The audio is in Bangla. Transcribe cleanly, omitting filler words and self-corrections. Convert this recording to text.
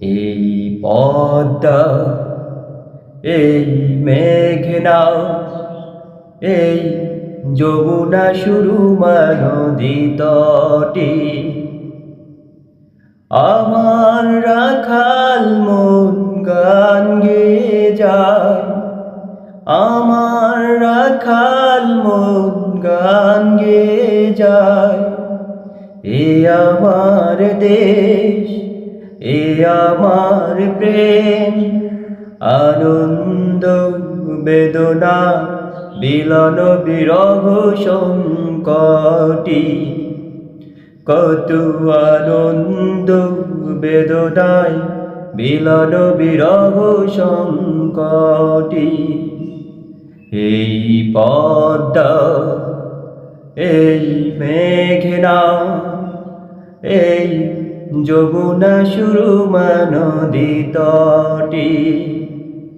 এই পদ্মা, এই মেঘনা, এই যমুনা সুরমা নদী তটে আমার রাখাল মন গান গেয়ে যায়। আমার রাখাল মন গান গেয়ে যায়। এ আমার দেশ, এ আমার প্রেম, আনন্দ বেদনা মিলন বিরহ সংকটি। কত আনন্দ বেদনায় মিলন বিরহ সংকটি। এই পদ্মা, এই মেঘনা, এই যমুনা সুরমা নদী তটে